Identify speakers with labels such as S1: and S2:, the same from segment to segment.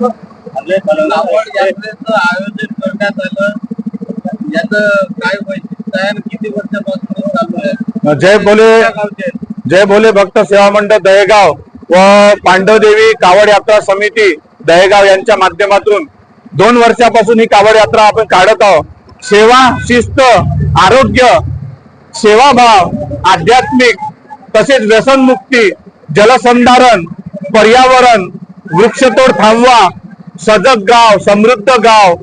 S1: कावड यात्रेचं आयोजन करण्यात आलं, याचं काय वैशिष्ट्य आहे आणि किती वर्षापासून चालू आहे?
S2: जय भोले भक्त सेवा मंडळ दहेगाव व पांडवदेवी कावड यात्रा समिती दहेगाव यांच्या माध्यमातून 2 वर्षापासून ही कावड यात्रा आपण काढत आहोत. सेवा, शिस्त, आरोग्य, सेवाभाव, आध्यात्मिक तसेच व्यसनमुक्ती, जलसंधारण, पर्यावरण, वृक्षतोड थांबवा, सजग गाव, समृद्ध गाव,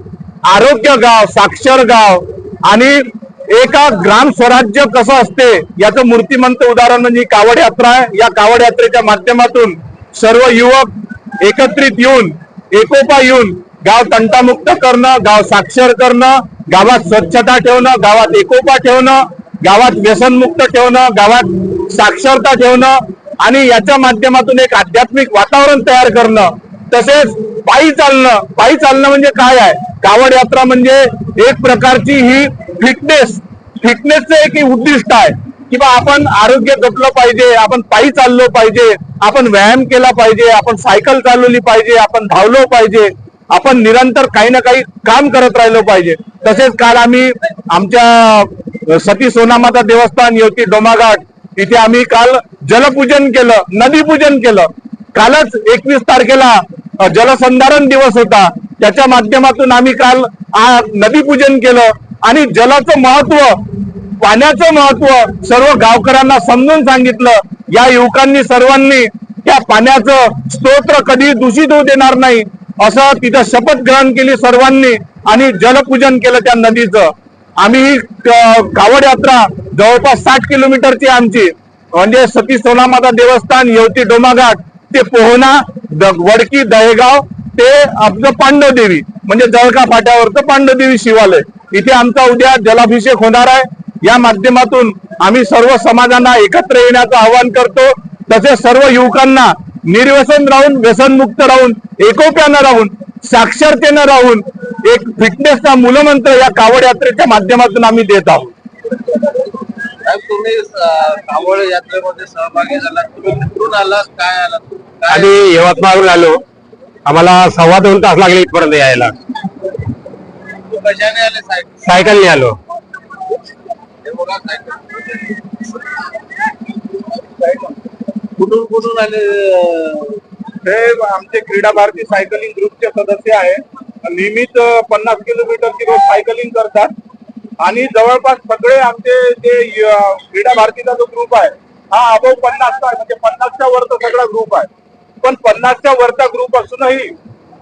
S2: आरोग्य गाव, साक्षर गाव आणि एका ग्राम स्वराज्य कसं असते याचं मूर्तिमंत उदाहरण म्हणजे कावड यात्रा आहे. या कावड यात्रेच्या माध्यमातून सर्व युवक एकत्रित येऊन, एकोपा येऊन गाव तंटामुक्त करणं, गाव साक्षर करणं, गावात स्वच्छता ठेवणं, गावात एकोपा ठेवणं, गावात व्यसनमुक्त ठेवणं, गावात साक्षरता ठेवणं आणि याच्या माध्यमातून एक आध्यात्मिक वातावरण तयार करणं. तसेच पायी चालणं म्हणजे काय आहे? कावड यात्रा म्हणजे एक प्रकारची ही फिटनेसचं एक उद्दिष्ट आहे की बा आपण आरोग्य जपलं पाहिजे, आपण पायी चाललो पाहिजे, आपण व्यायाम केला पाहिजे, आपण सायकल चालवली पाहिजे, आपण धावलो पाहिजे, आपण निरंतर काही ना काही काम करत राहिलो पाहिजे. तसेच काल आम्ही आमच्या सती सोनामाता देवस्थान येवती डोमाघाट इथे आम्ही काल जलपूजन केलं, नदीपूजन केलं. कालच 21 तारखेला जलसंधारण दिवस होता, त्याच्या माध्यमातून आम्ही काल नदीपूजन केलं आणि जलाचं महत्व, पाण्याचं महत्व सर्व गावकऱ्यांना समजून सांगितलं. या युवकांनी सर्वांनी त्या पाण्याचं स्तोत्र कधी दूषित होऊ देणार नाही असं तिथं शपथ ग्रहण केली सर्वांनी आणि जलपूजन केलं त्या नदीचं. आम्ही कावड यात्रा जवळपास 60 किलोमीटरची आमची, म्हणजे सती सोनामाता देवस्थान येवती डोमाघाट ते पोहना, वडकी, दहेगाव ते आपलं पांडवदेवी म्हणजे जळका फाट्यावरचं पांडवदेवी शिवालय इथे आमचा उद्या जलाभिषेक होणार आहे. या माध्यमातून आम्ही सर्व समाजांना एकत्र येण्याचं आवाहन करतो. तसेच सर्व युवकांना निर्व्यसन राहून, व्यसनमुक्त राहून, एकोप्यानं राहून, साक्षरतेनं राहून एक फिटनेसचा मूलमंत्र या कावड यात्रेच्या माध्यमातून आम्ही देत आहोत.
S1: तुम्ही कावड यात्रेमध्ये सहभागी झालात, तुम्ही कुठून आलात, काय आलात?
S2: आम्ही यवतमाळवरून आलो, आम्हाला 2.25 तास लागले इथपर्यंत यायला.
S1: कशाने आले?
S2: सायकलने आलो.
S1: कुठून आले?
S2: हे आमचे क्रीडा भारती सायकलिंग ग्रुपचे सदस्य आहे. नियमित 50 किलोमीटरची रोज सायकलिंग करतात आणि जवळपास सगळे आमचे जे क्रीडा भारतीचा जो ग्रुप आहे हा अबोव 50चा म्हणजे 50च्या वरचा सगळा ग्रुप आहे. पण 50च्या वरचा ग्रुप असूनही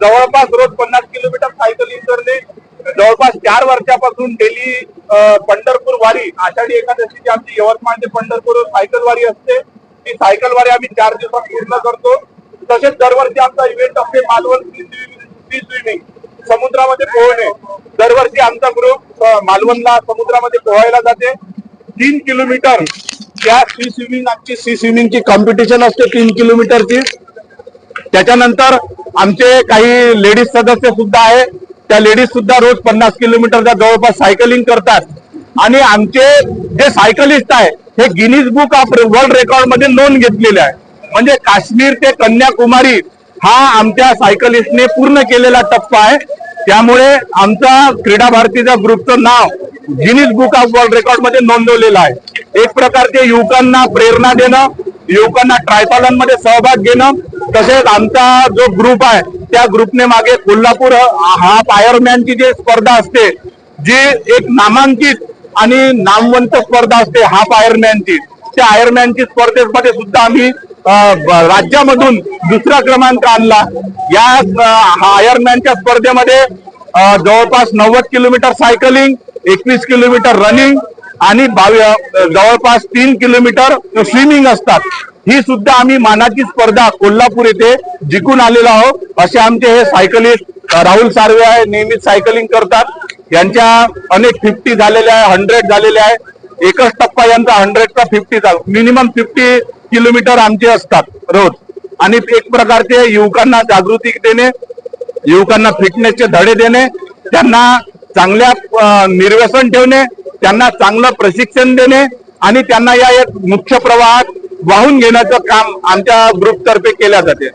S2: जवळपास रोज 50 किलोमीटर सायकलिंग करणे, जवळपास 4 वर्षापासून डेली पंढरपूर वारी, आषाढी एकादशीची आमची यवतमाळ ते पंढरपूर सायकल वारी असते. ती सायकल वारी आम्ही 4 दिवसात पूर्ण करतो. तसेच दरवर्षी आमचा इव्हेंट असते मालवण सी स्विमिंग, समुद्रामध्ये पोहणे. दरवर्षी आमचा ग्रुप मालवणला समुद्रामध्ये पोहायला जाते. 3 किलोमीटर त्या सी स्विमिंगची कॉम्पिटिशन असते 3 किलोमीटरची. त्याच्यानंतर आमचे काही लेडीज सदस्य सुद्धा आहे, त्या लेडीज सुद्धा रोज 50 किलोमीटरच्या जवळपास सायकलिंग करतात. आणि आमचे जे सायकलिस्ट आहे हे Guinness Book of World Record मध्ये नोंद घेतलेले आहे. म्हणजे काश्मीर ते कन्याकुमारी हा आमच्या सायकलिस्टने पूर्ण केलेला टप्पा आहे. त्यामुळे आमचा क्रीडा भारतीच्या ग्रुपचं नाव Guinness Book of World Record मध्ये नोंदवलेलं आहे. एक प्रकारचे युवकांना प्रेरणा देणं, युवकांना ट्रायथॉलॉन मध्ये सहभाग घेणं. तसेच आमचा जो ग्रुप आहे त्या ग्रुपने मागे कोल्हापूर हाफ आयरमॅनची जी स्पर्धा असते, जी एक नामांकित आणि नामवंत स्पर्धा असते हाफ आयरमॅनची, त्या आयरमॅनची स्पर्धेमध्ये सुद्धा आम्ही राज्यामधून 2रा क्रमांक आणला. या आयरमॅनच्या स्पर्धेमध्ये जवळपास 90 किलोमीटर सायकलिंग, 21 किलोमीटर रनिंग आणि जवळपास 3 किलोमीटर स्विमिंग असतात. ही सुद्धा आम्ही मानाची स्पर्धा कोल्हापूर येथे जिंकून आलेलो आहोत. असे आमचे हे सायकलिस्ट राहुल सार्वे आहे, नियमित सायकलिंग करतात. यांच्या अनेक 50 झालेल्या आहे, 100 झालेल्या आहे. एकच टप्पा यांचा 100चा 50 मिनिमम 50 किलोमीटर आमचे असतात रोज. आणि एक प्रकारचे युवकांना जागृती देणे, युवकांना फिटनेसचे धडे देणे, त्यांना चांगल्या निर्व्यसन ठेवणे, त्यांना चांगलं प्रशिक्षण देणे आणि त्यांना या एक मुख्य प्रवाहात वाहून घेण्याचं काम आमच्या ग्रुप तर्फे केल्या जाते.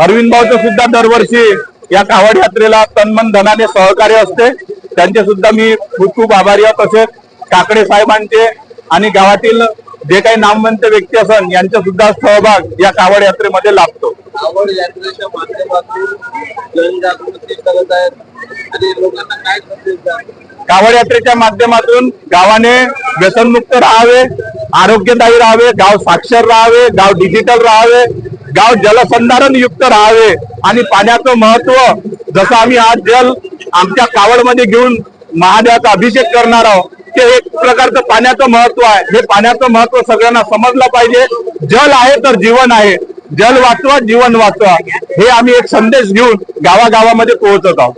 S2: अरविंद भाऊचं सुद्धा दरवर्षी या कावड यात्रेला तनमन धनाने सहकार्य असते, त्यांचे सुद्धा मी खूप खूप आभारी आहे. तसेच काकडे साहेबांचे आणि गावातील जे काही नामवंत व्यक्ती असन यांचा सुद्धा सहभाग या कावड यात्रेमध्ये लाभतो.
S1: कावड यात्रेच्या माध्यमातून जनजागृती करत आहेत आणि लोकांना काय संदेश द्या?
S2: कावड यात्रेच्या माध्यमातून गावाने व्यसनमुक्त राहावे, आरोग्यदायी राहावे, गाव साक्षर राहावे, गाव डिजिटल राहावे, गाव जलसंधारण युक्त राहावे आणि पाण्याचं महत्व जसं आम्ही आज जल आमच्या कावडमध्ये घेऊन महादेवाचा अभिषेक करणार आहोत, ते एक प्रकारचं पाण्याचं महत्व आहे. हे पाण्याचं महत्व सगळ्यांना समजलं पाहिजे. जल आहे तर जीवन आहे, जल वाचवा जीवन वाचवा, हे आम्ही एक संदेश घेऊन गावागावामध्ये पोहोचत आहोत.